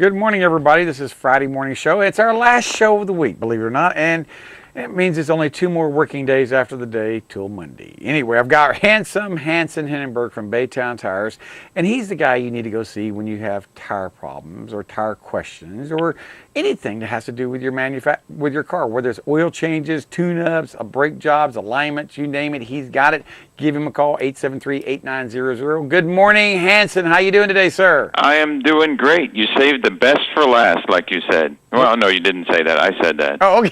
Good morning, everybody. This is Friday morning show. It's our last show of the week, believe it or not, and it means it's only 2 more working days after the day till Monday. Anyway, I've got Hansson Hindenburg from Baytown Tires, and he's the guy you need to go see when you have tire problems or tire questions or anything that has to do with your car, whether it's oil changes, tune-ups, brake jobs, alignments, you name it, he's got it. Give him a call, 873-8900. Good morning, Hansson. How you doing today, sir? I am doing great. You saved the best for last, like you said. Well, no, you didn't say that. I said that. Oh, okay.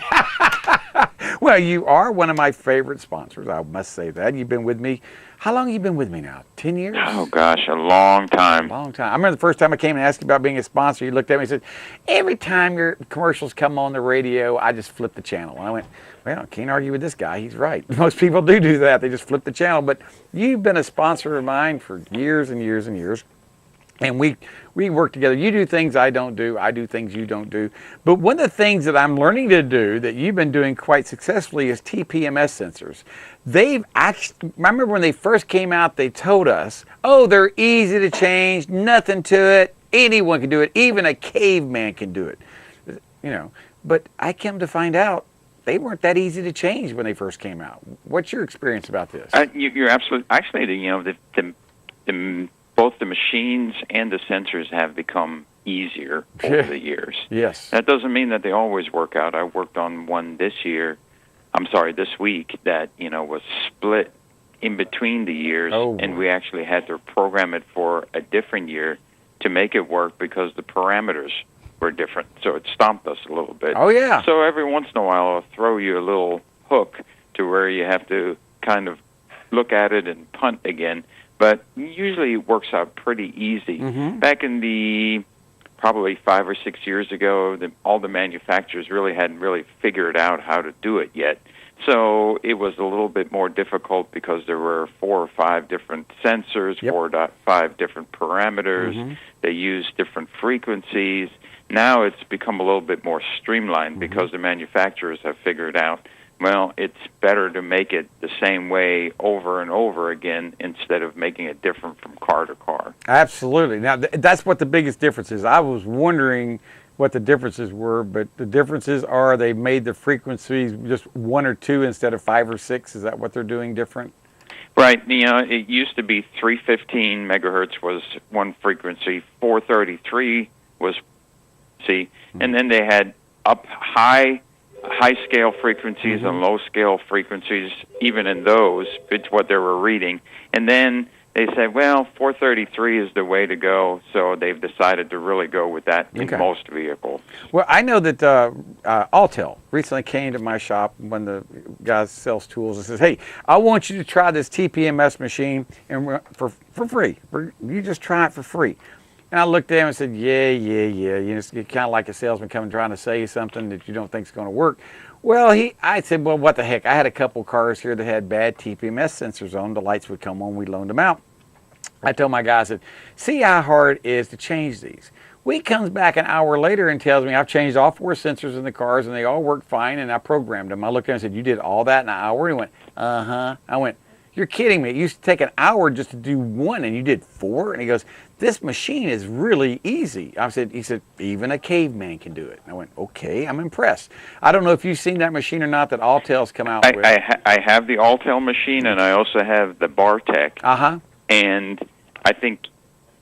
Well, you are one of my favorite sponsors. I must say that. You've been with me. How long have you been with me now? 10 years? Oh, gosh, a long time. A long time. I remember the first time I came and asked you about being a sponsor, you looked at me and said, every time your commercials come on the radio, I just flip the channel. And I went, well, I can't argue with this guy. He's right. Most people do that. They just flip the channel. But you've been a sponsor of mine for years and years and years. And we work together. You do things I don't do. I do things you don't do. But one of the things that I'm learning to do that you've been doing quite successfully is TPMS sensors. They've actually, remember when they first came out, they told us, oh, they're easy to change, nothing to it. Anyone can do it. Even a caveman can do it. You know, but I came to find out they weren't that easy to change when they first came out. What's your experience about this? You're absolutely, actually, both the machines and the sensors have become easier over the years. Yes. That doesn't mean that they always work out. I worked on one this week that, was split in between the years, and we actually had to program it for a different year to make it work because the parameters were different. So it stomped us a little bit. Oh, yeah. So every once in a while I'll throw you a little hook to where you have to kind of look at it and punt again. But usually it works out pretty easy. Mm-hmm. Back in the probably 5 or 6 years ago, all the manufacturers really hadn't really figured out how to do it yet. So it was a little bit more difficult because there were 4 or 5 different sensors, 4 or 5 different parameters. Mm-hmm. They used different frequencies. Now it's become a little bit more streamlined because the manufacturers have figured out, well, it's better to make it the same way over and over again instead of making it different from car to car. Absolutely. Now, that's what the biggest difference is. I was wondering what the differences were, but the differences are they made the frequencies just 1 or 2 instead of 5 or 6. Is that what they're doing different? Right. It used to be 315 megahertz was one frequency, 433 was, and then they had up high-scale frequencies and low-scale frequencies, even in those, it's what they were reading. And then they said, well, 433 is the way to go, so they've decided to really go with that in most vehicles. Well, I know that Autel recently came to my shop when the guy sells tools and says, hey, I want you to try this TPMS machine and for free. You just try it for free. And I looked at him and said, yeah. It's kind of like a salesman coming trying to sell you something that you don't think is going to work. Well, I said, well, what the heck? I had a couple cars here that had bad TPMS sensors on. The lights would come on. We loaned them out. I told my guy, I said, see how hard it is to change these. Well, he comes back an hour later and tells me I've changed all 4 sensors in the cars and they all work fine and I programmed them. I looked at him and said, you did all that in an hour? And he went, uh-huh. I went, you're kidding me. It used to take an hour just to do 1 and you did 4? And he goes, this machine is really easy. He said, even a caveman can do it. And I went, okay, I'm impressed. I don't know if you've seen that machine or not that Autel's come out with. I have the Autel machine and I also have the Bartec. Uh-huh. And I think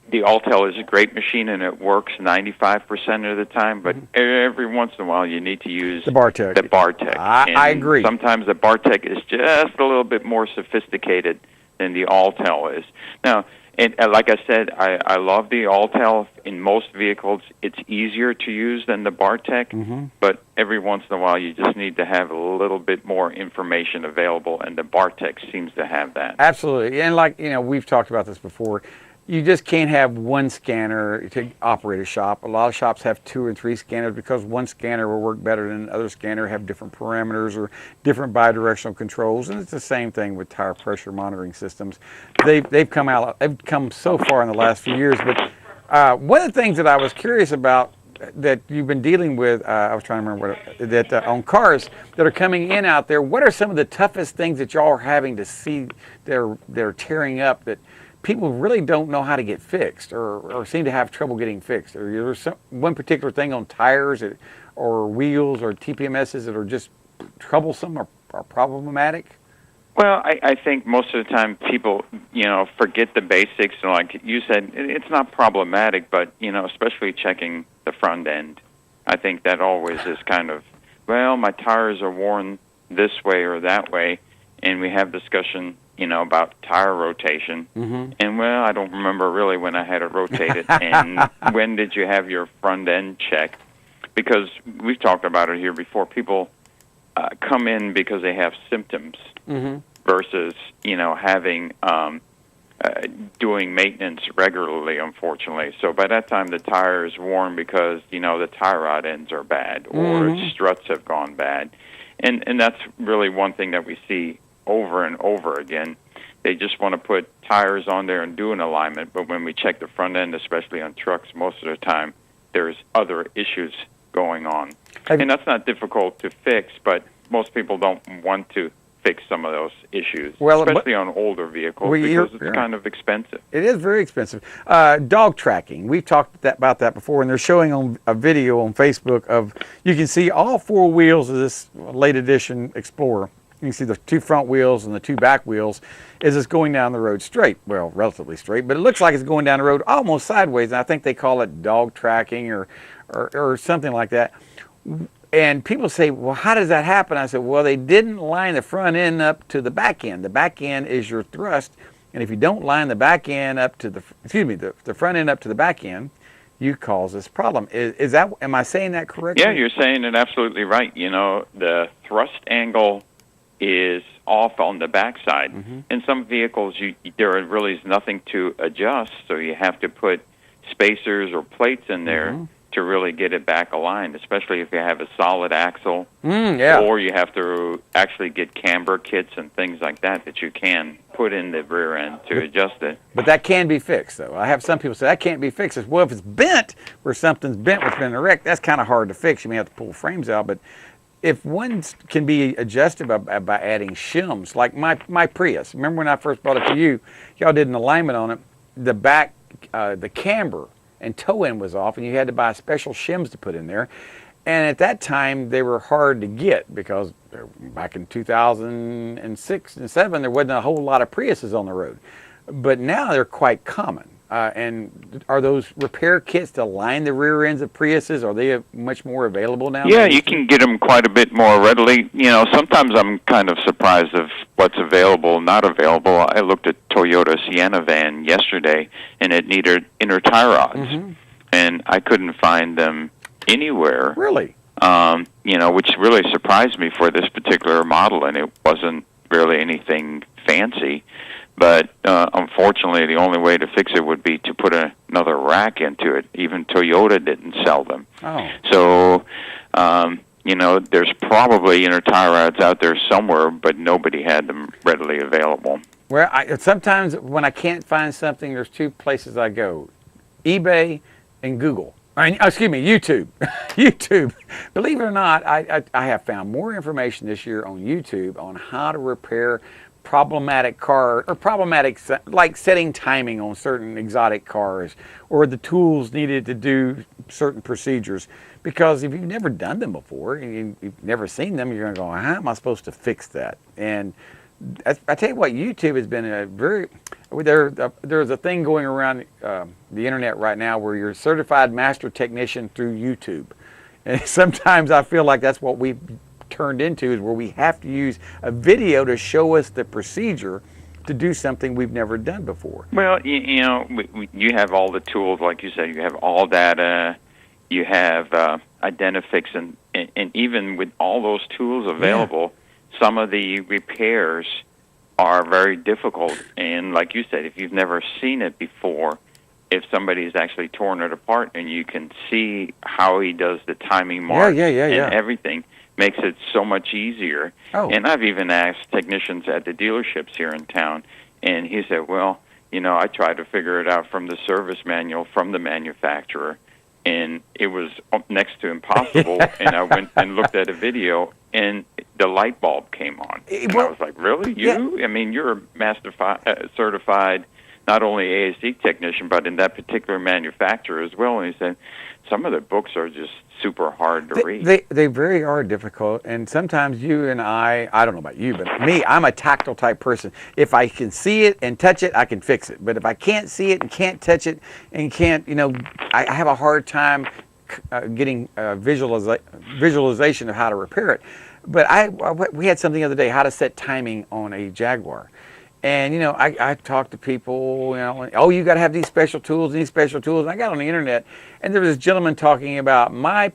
the Autel is a great machine and it works 95% of the time, but every once in a while you need to use the Bartec. I agree. Sometimes the Bartec is just a little bit more sophisticated than the Autel is. Now, like I said, I love the Autel. In most vehicles, it's easier to use than the Bartec, but every once in a while you just need to have a little bit more information available, and the Bartec seems to have that. Absolutely. And we've talked about this before. You just can't have one scanner to operate a shop. A lot of shops have 2 or 3 scanners because one scanner will work better than another scanner, have different parameters or different bidirectional controls. And it's the same thing with tire pressure monitoring systems. They've come so far in the last few years. But one of the things that I was curious about that you've been dealing with, I was trying to remember on cars that are coming in out there, what are some of the toughest things that y'all are having to see they're tearing up that people really don't know how to get fixed, or seem to have trouble getting fixed? Or there's one particular thing on tires or wheels or TPMSs that are just troublesome or problematic? Well, I think most of the time people, forget the basics. And like you said, it's not problematic, but, especially checking the front end. I think that always is kind of, well, my tires are worn this way or that way, and we have discussion, about tire rotation. Mm-hmm. And, well, I don't remember really when I had it rotated, and when did you have your front end checked? Because we've talked about it here before. People come in because they have symptoms. Mm-hmm. Versus, having doing maintenance regularly, unfortunately. So by that time, the tire is worn because, the tie rod ends are bad or struts have gone bad. And that's really one thing that we see over and over again. They just want to put tires on there and do an alignment, but when we check the front end, especially on trucks, most of the time, there's other issues going on. And that's not difficult to fix, but most people don't want to fix some of those issues, especially on older vehicles, because it's kind of expensive. It is very expensive. Dog tracking. We've talked about that before, and they're showing on a video on Facebook of, you can see all four wheels of this late edition Explorer. You can see the two front wheels and the two back wheels as it's going down the road straight. Well, relatively straight, but it looks like it's going down the road almost sideways, and I think they call it dog tracking or something like that. And people say, well, how does that happen? I said, well, they didn't line the front end up to the back end. The back end is your thrust. And if you don't line the back end up to the front end up to the back end, you cause this problem. Am I saying that correctly? Yeah, you're saying it absolutely right. The thrust angle is off on the backside. Mm-hmm. In some vehicles, there really is nothing to adjust, so you have to put spacers or plates in there. Mm-hmm. To really get it back aligned, especially if you have a solid axle, or you have to actually get camber kits and things like that you can put in the rear end to adjust it. But that can be fixed, though. I have some people say that can't be fixed. Well, if it's bent, where something's bent, what's been wrecked, that's kind of hard to fix. You may have to pull frames out, but if one can be adjusted by adding shims, like my Prius. Remember when I first brought it to you, y'all did an alignment on it, the back, the camber and toe end was off, and you had to buy special shims to put in there. And at that time, they were hard to get because back in 2006 and 2007, there wasn't a whole lot of Priuses on the road. But now they're quite common. And are those repair kits to line the rear ends of Priuses, are they much more available now? Yeah, you can get them quite a bit more readily. Sometimes I'm kind of surprised of what's available, not available. I looked at Toyota Sienna van yesterday, and it needed inner tie rods. And I couldn't find them anywhere. Really? Which really surprised me for this particular model, and it wasn't really anything fancy. But unfortunately, the only way to fix it would be to put another rack into it. Even Toyota didn't sell them. Oh. So, there's probably inner tie rods out there somewhere, but nobody had them readily available. Well, sometimes when I can't find something, there's two places I go, eBay and Google. YouTube. YouTube. Believe it or not, I have found more information this year on YouTube on how to repair problematic car, or problematic, like setting timing on certain exotic cars, or the tools needed to do certain procedures. Because if you've never done them before, and you've never seen them, you're going to go, how am I supposed to fix that? And I tell you what, YouTube has been there's a thing going around the internet right now where you're a certified master technician through YouTube. And sometimes I feel like that's what we've turned into, is where we have to use a video to show us the procedure to do something we've never done before. Well, you have all the tools, like you said, you have all data, you have Identifix, and even with all those tools available, some of the repairs are very difficult. And like you said, if you've never seen it before, if somebody's actually torn it apart and you can see how he does the timing marks and everything, makes it so much easier. Oh. And I've even asked technicians at the dealerships here in town, and he said, well, I tried to figure it out from the service manual from the manufacturer, and it was next to impossible. And I went and looked at a video, and the light bulb came on. And I was like, really? You? Yeah. I mean, you're a certified not only ASE technician, but in that particular manufacturer as well. And he said some of the books are just super hard to read. They very are difficult, and sometimes you and I don't know about you, but me, I'm a tactile type person. If I can see it and touch it, I can fix it. But if I can't see it and can't touch it and can't, I have a hard time getting visualization of how to repair it. But we had something the other day, how to set timing on a Jaguar. And, I talked to people, oh, you got to have these special tools and these special tools. And I got on the internet, and there was this gentleman talking about my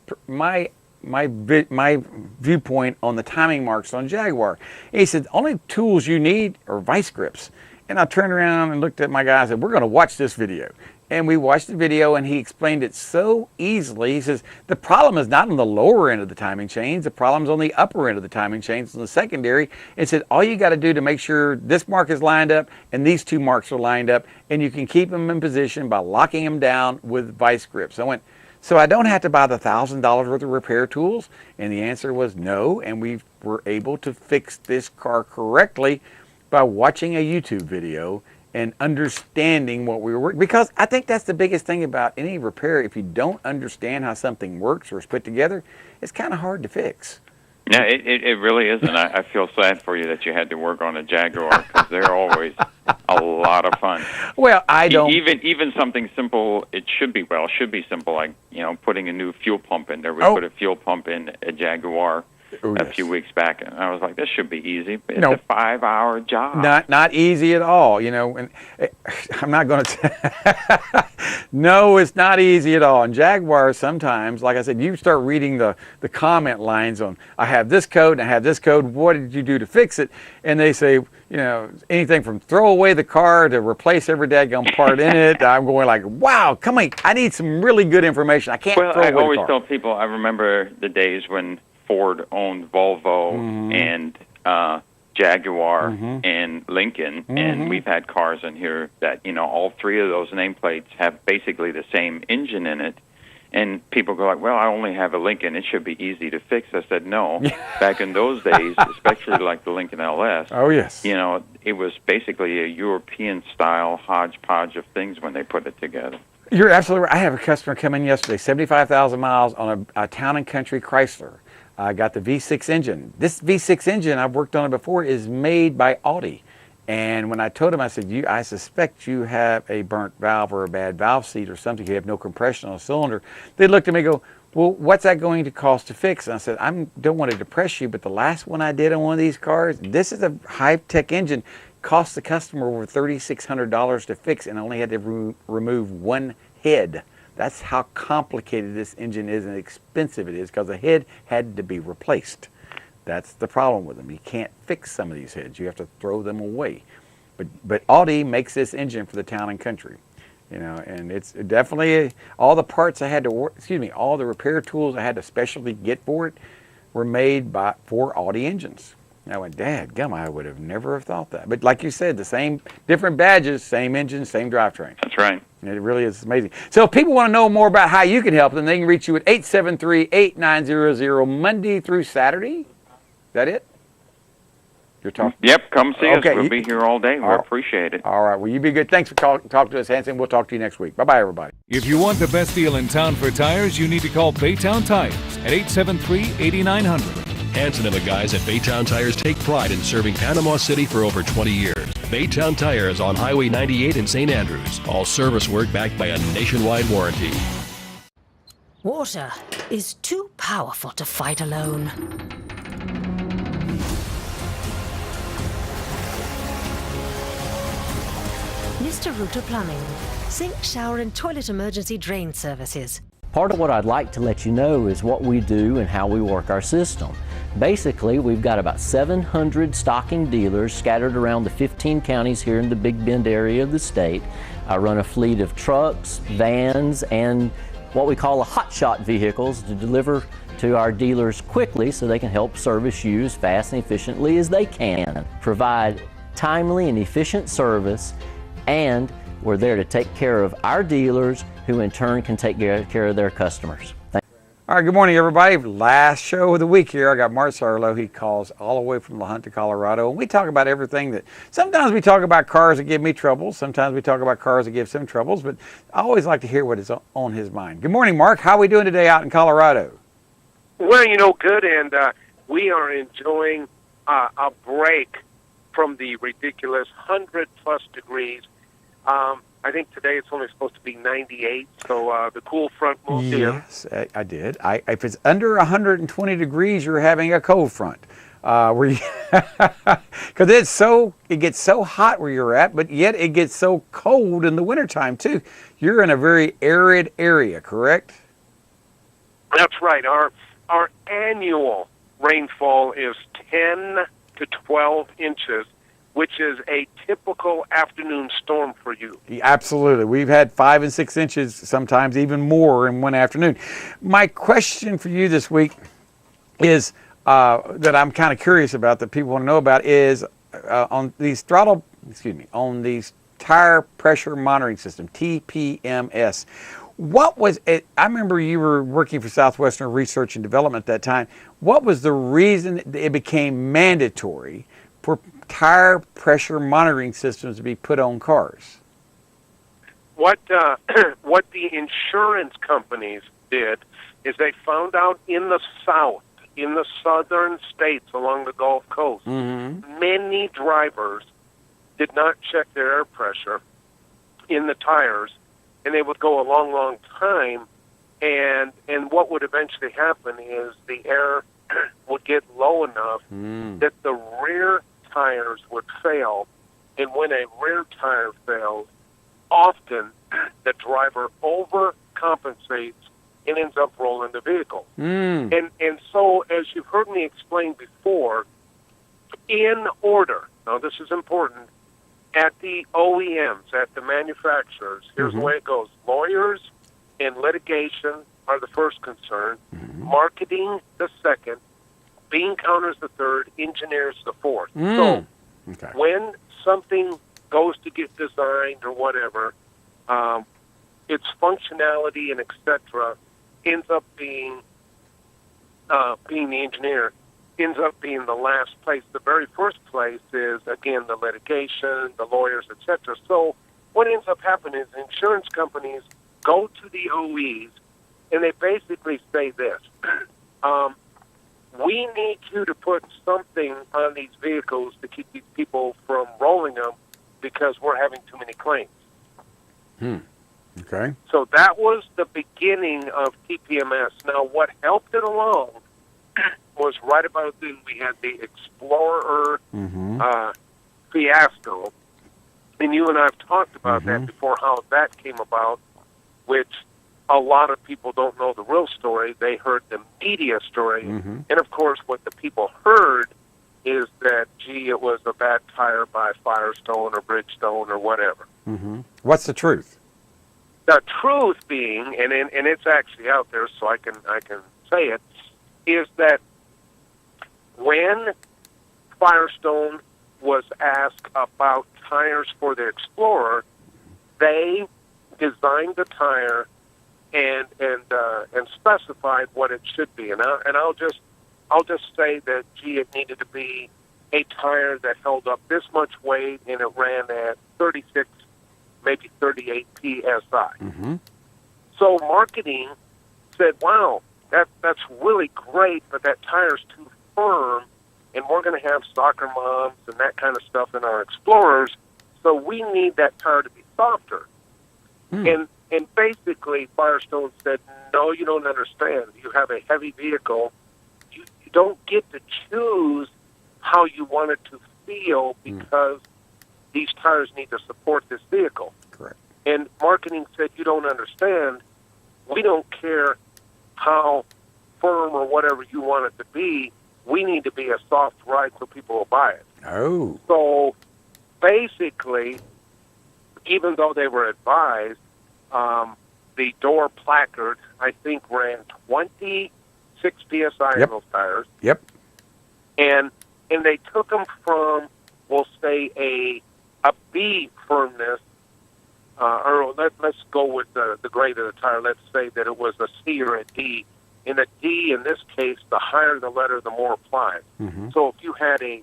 viewpoint on the timing marks on Jaguar. And he said, only tools you need are vice grips. And I turned around and looked at my guy and said, we're going to watch this video. And we watched the video, and he explained it so easily. He says, the problem is not on the lower end of the timing chains. The problem's on the upper end of the timing chains, on the secondary. It said, all you got to do to make sure this mark is lined up and these two marks are lined up, and you can keep them in position by locking them down with vice grips. I went, so I don't have to buy the $1,000 worth of repair tools? And the answer was no, and we were able to fix this car correctly by watching a YouTube video and understanding what we were working. Because I think that's the biggest thing about any repair. If you don't understand how something works or is put together, it's kind of hard to fix. Yeah, it really is, and I feel sad for you that you had to work on a Jaguar, because they're always a lot of fun. Well, I don't... Even something simple, it should be simple, like, putting a new fuel pump in there. We put a fuel pump in a Jaguar a few weeks back, and I was like, this should be easy. But it's a 5-hour job. Not easy at all, and I'm not going to no, it's not easy at all. And Jaguars, sometimes, like I said, you start reading the comment lines on, I have this code and I have this code, what did you do to fix it? And they say, anything from throw away the car to replace every daggone part in it. I'm going like, wow, come on, I need some really good information. I can't throw away the car. I always tell people, I remember the days when Ford owned Volvo and Jaguar and Lincoln, and we've had cars in here that, all three of those nameplates have basically the same engine in it. And people go like, well, I only have a Lincoln, it should be easy to fix. I said, no. Back in those days, especially like the Lincoln LS, oh yes, it was basically a European-style hodgepodge of things when they put it together. You're absolutely right. I have a customer come in yesterday, 75,000 miles on a town and country Chrysler. I got the V6 engine. This V6 engine, I've worked on it before, is made by Audi. And when I told him, I said, I suspect you have a burnt valve or a bad valve seat or something. You have no compression on a cylinder. They looked at me and go, well, what's that going to cost to fix? And I said, I don't want to depress you, but the last one I did on one of these cars, this is a high-tech engine, cost the customer over $3,600 to fix, and only had to remove one head. That's how complicated this engine is and expensive it is, because the head had to be replaced. That's the problem with them. You can't fix some of these heads. You have to throw them away. But Audi makes this engine for the town and country, and it's definitely all the parts I had to all the repair tools I had to specially get for it were made for Audi engines. And I went, Dad, gum, I would have never have thought that. But like you said, the same, different badges, same engine, same drivetrain. That's right. It really is amazing. So if people want to know more about how you can help them, they can reach you at 873-8900 Monday through Saturday. Is that it? You're talking? Yep, come see us. We'll be here all day. We appreciate it. All right. Well, you be good. Thanks for talking to us, Hansson. We'll talk to you next week. Bye-bye, everybody. If you want the best deal in town for tires, you need to call Baytown Tires at 873-8900. Hansson and the guys at Baytown Tires take pride in serving Panama City for over 20 years. Baytown Tires on Highway 98 in St. Andrews. All service work backed by a nationwide warranty. Water is too powerful to fight alone. Mr. Router Plumbing. Sink, shower and toilet emergency drain services. Part of what I'd like to let you know is what we do and how we work our system. Basically, we've got about 700 stocking dealers scattered around the 15 counties here in the Big Bend area of the state. I run a fleet of trucks, vans, and what we call hotshot vehicles to deliver to our dealers quickly so they can help service you as fast and efficiently as they can. Provide timely and efficient service, and we're there to take care of our dealers, who in turn can take care of their customers. All All right, good morning, everybody. Last show of the week here. I got Mark Sarlo. He calls all the way from La Junta, Colorado. And we talk about everything that, sometimes we talk about cars that give me troubles. Sometimes we talk about cars that give him troubles. But I always like to hear what is on his mind. Good morning, Mark. How are we doing today out in Colorado? Well, good. And we are enjoying a break from the ridiculous 100-plus degrees. I think today it's only supposed to be 98, so the cool front moved in. Yes, I did. If it's under 120 degrees, you're having a cold front. Because it gets so hot where you're at, but yet it gets so cold in the wintertime too. You're in a very arid area, correct? That's right. Our annual rainfall is 10 to 12 inches, which is a typical afternoon storm for you. Yeah, absolutely. We've had 5 and 6 inches, sometimes even more in one afternoon. My question for you this week is that I'm kind of curious about, that people want to know about, is on these on these tire pressure monitoring system, TPMS. What was it? I remember you were working for Southwestern Research and Development at that time. What was the reason it became mandatory for tire pressure monitoring systems to be put on cars? What the insurance companies did is they found out in the South, in the southern states along the Gulf Coast, many drivers did not check their air pressure in the tires, and they would go a long, long time, and what would eventually happen is the air would get low enough that the rear tires would fail, and when a rear tire fails, often the driver overcompensates and ends up rolling the vehicle. And so, as you've heard me explain before, in order, now this is important, at the OEMs, at the manufacturers, here's the way it goes. Lawyers and litigation are the first concern, marketing the second, bean counters the third, engineers the fourth. So when something goes to get designed or whatever, its functionality and etc. ends up being the engineer, ends up being the last place. The very first place is, again, the litigation, the lawyers, etc. So what ends up happening is insurance companies go to the OEs and they basically say this. We need you to put something on these vehicles to keep these people from rolling them because we're having too many claims. Okay. So that was the beginning of TPMS. Now, what helped it along was right about then we had the Explorer fiasco. And you and I have talked about that before, how that came about, which a lot of people don't know the real story. They heard the media story. And, of course, what the people heard is that, gee, it was a bad tire by Firestone or Bridgestone or whatever. What's the truth? The truth being, and it's actually out there, so I can say it, is that when Firestone was asked about tires for the Explorer, they designed the tire and specified what it should be. And I'll just say that, gee, it needed to be a tire that held up this much weight and it ran at 36, maybe 38 PSI. So marketing said, wow, that's really great, but that tire's too firm, and we're going to have soccer moms and that kind of stuff in our Explorers, so we need that tire to be softer. And basically Firestone said, no, you don't understand. You have a heavy vehicle. You don't get to choose how you want it to feel because these tires need to support this vehicle. Correct. And marketing said, you don't understand. We don't care how firm or whatever you want it to be. We need to be a soft ride so people will buy it. Oh. So basically, even though they were advised, the door placard, I think, ran 26 PSI in those tires. And they took them from, we'll say, a B firmness, or let's go with the grade of the tire. Let's say that it was a C or a D. In a D, in this case, the higher the letter, the more applies. Mm-hmm. So if you had a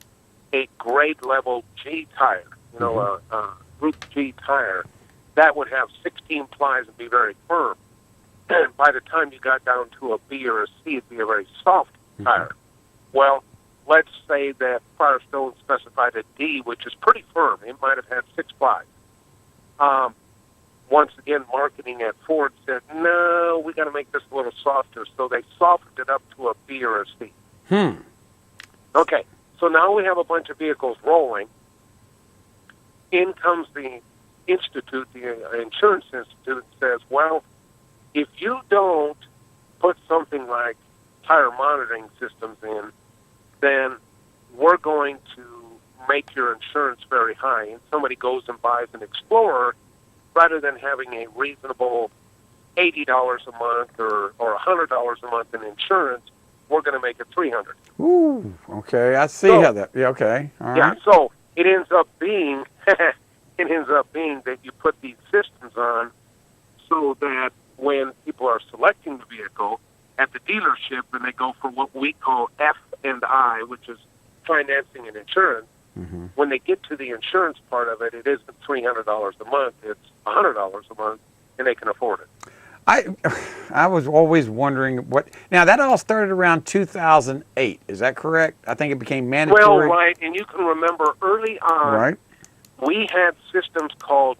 grade level G tire, a Group G tire, that would have 16 plies and be very firm. And by the time you got down to a B or a C, it'd be a very soft tire. Well, let's say that Firestone specified a D, which is pretty firm. It might have had 6 plies. Once again, marketing at Ford said, no, we got to make this a little softer. So they softened it up to a B or a C. Okay, so now we have a bunch of vehicles rolling. In comes the institute, the insurance institute, and says, well, if you don't put something like tire monitoring systems in, then we're going to make your insurance very high. And somebody goes and buys an Explorer, rather than having a reasonable $80 a month or $100 a month in insurance, we're going to make it $300. Ooh, okay. I see how that. Yeah, okay. All right. Yeah. So it ends up being that you put these systems on so that when people are selecting the vehicle at the dealership and they go for what we call F&I, which is financing and insurance, when they get to the insurance part of it, it isn't $300 a month, it's $100 a month, and they can afford it. I was always wondering now that all started around 2008, is that correct? I think it became mandatory. Well, right, and you can remember early on, right, we had systems called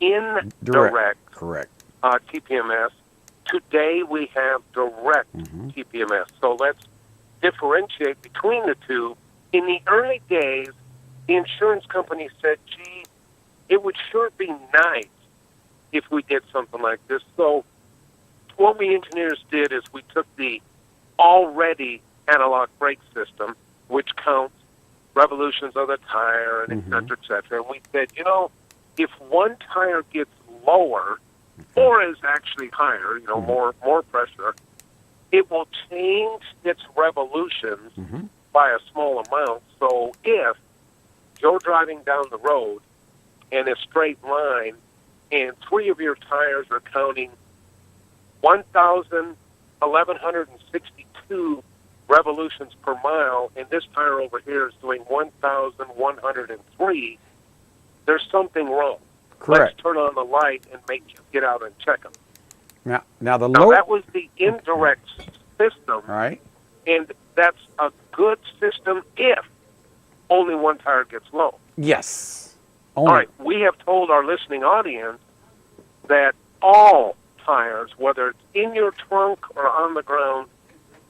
indirect correct. TPMS. Today we have direct TPMS. So let's differentiate between the two. In the early days, the insurance company said, gee, it would sure be nice if we did something like this. So what we engineers did is we took the already analog brake system, which counts revolutions of the tire and et cetera, and we said, if one tire gets lower or is actually higher, more pressure, it will change its revolutions by a small amount. So if you're driving down the road in a straight line and 3 of your tires are counting 1,162 revolutions per mile, and this tire over here is doing 1,103, there's something wrong. Correct. Let's turn on the light and make you get out and check them. Now that was the indirect system, right? And that's a good system if only one tire gets low. Yes. All right, we have told our listening audience that all tires, whether it's in your trunk or on the ground,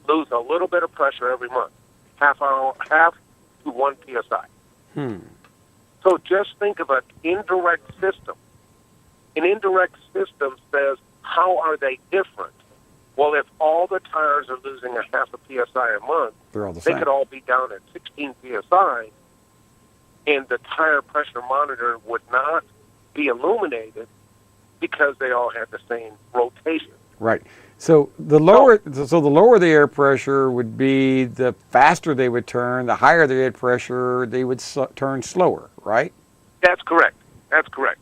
lose a little bit of pressure every month, half to 1 psi. So just think of an indirect system. An indirect system says, how are they different? Well, if all the tires are losing a half a psi a month, they're all the they same. could all be down at 16 psi, and the tire pressure monitor would not be illuminated because they all had the same rotation. Right. So the lower, the lower the air pressure would be, the faster they would turn. The higher the air pressure, they would turn slower. Right. That's correct. That's correct.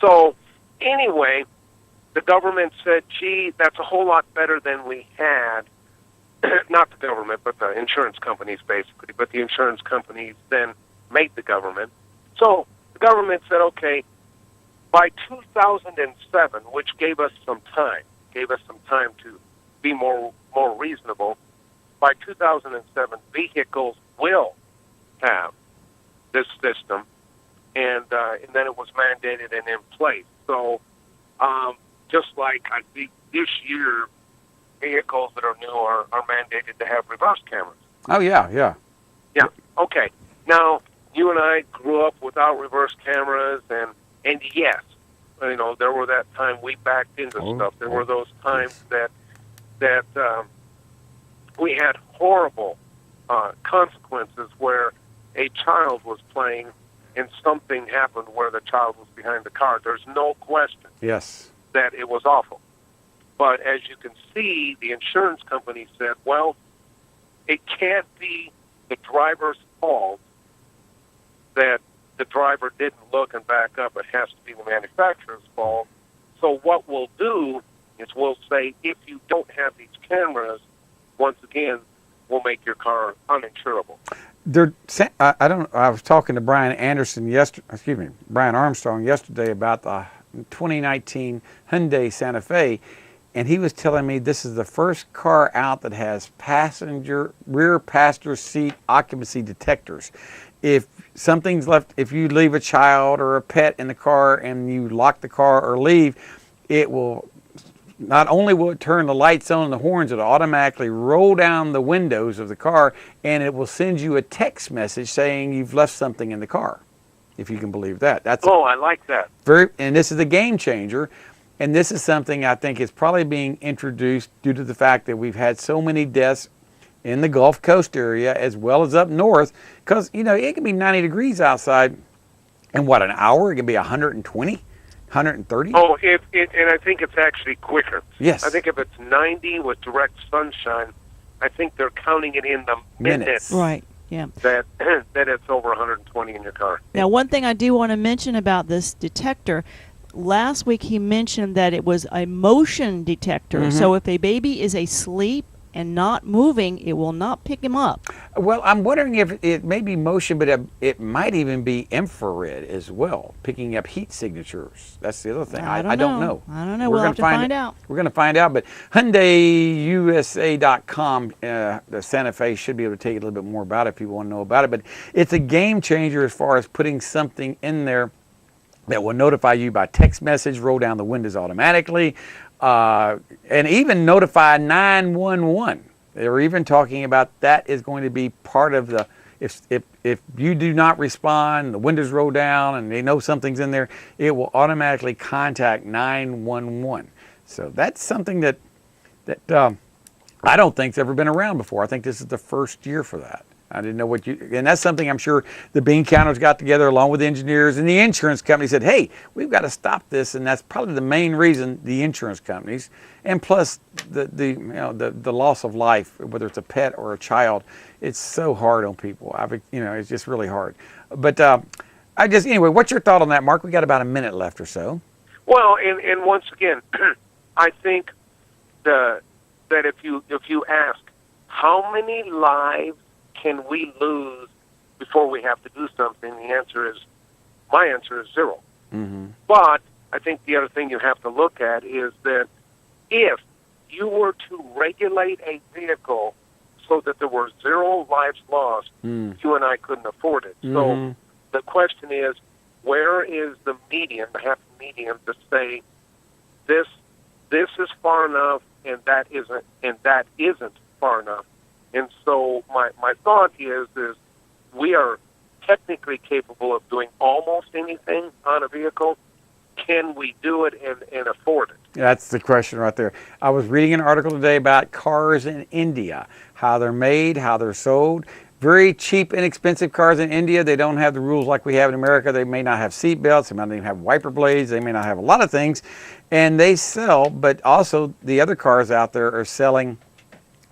So anyway, the government said, gee, that's a whole lot better than we had. Not the government, but the insurance companies, basically. But the insurance companies then made the government. So the government said, okay, by 2007, which gave us some time to be more reasonable, by 2007, vehicles will have this system, and then it was mandated and in place. So just like I think this year, vehicles that are new are mandated to have reverse cameras. Oh, yeah. Yeah, okay. Now, you and I grew up without reverse cameras, and yes, there were that time we backed into stuff. There were those times that we had horrible consequences where a child was playing and something happened where the child was behind the car. There's no question that it was awful. But as you can see, the insurance company said, well, it can't be the driver's fault that the driver didn't look and back up. It has to be the manufacturer's fault. So what we'll do is we'll say, if you don't have these cameras, once again, we'll make your car uninsurable. I was talking to Brian Armstrong yesterday about the 2019 Hyundai Santa Fe, and he was telling me this is the first car out that has rear passenger seat occupancy detectors. If something's left, if you leave a child or a pet in the car and you lock the car or leave, it will not only will it turn the lights on and the horns, it'll automatically roll down the windows of the car, and it will send you a text message saying you've left something in the car, if you can believe that. I like that. And this is a game changer, and this is something I think is probably being introduced due to the fact that we've had so many deaths in the Gulf Coast area as well as up north, because it can be 90 degrees outside in an hour? It can be 120, 130. Oh, and I think it's actually quicker. Yes. I think if it's 90 with direct sunshine, I think they're counting it in the minutes. Right. Yeah. That it's over 120 in your car. Now, one thing I do want to mention about this detector. Last week he mentioned that it was a motion detector. Mm-hmm. So if a baby is asleep and not moving, it will not pick him up. Well, I'm wondering if it may be motion, but it might even be infrared as well, picking up heat signatures. That's the other thing. I don't know. I don't know. We'll have to find out. We're going to find out, but HyundaiUSA.com, the Santa Fe should be able to tell you a little bit more about it if you want to know about it. But it's a game changer as far as putting something in there that will notify you by text message, roll down the windows automatically, and even notify 911. They're even talking about that is going to be part of the, if you do not respond, the windows roll down and they know something's in there, it will automatically contact 911. So that's something that I don't think's ever been around before. I think this is the first year for that. I didn't know and that's something I'm sure the bean counters got together along with the engineers and the insurance company said, hey, we've got to stop this. And that's probably the main reason, the insurance companies, and plus the loss of life, whether it's a pet or a child, it's so hard on people. It's just really hard. But anyway, what's your thought on that, Mark? We got about a minute left or so. Well, and once again, I think that if you ask how many lives can we lose before we have to do something, my answer is 0. Mm-hmm. But I think the other thing you have to look at is that if you were to regulate a vehicle so that there were 0 lives lost, you and I couldn't afford it. So the question is, where is the median, the happy medium, to say this is far enough and that isn't far enough? And so my thought is we are technically capable of doing almost anything on a vehicle. Can we do it and afford it? That's the question right there. I was reading an article today about cars in India, how they're made, how they're sold. Very cheap, inexpensive cars in India. They don't have the rules like we have in America. They may not have seat belts. They might not even have wiper blades. They may not have a lot of things. And they sell, but also the other cars out there are selling.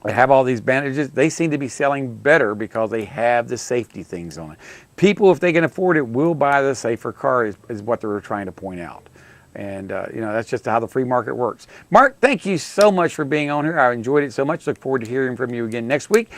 They have all these bandages. They seem to be selling better because they have the safety things on it. People, if they can afford it, will buy the safer car is what they were trying to point out. And, that's just how the free market works. Mark, thank you so much for being on here. I enjoyed it so much. Look forward to hearing from you again next week.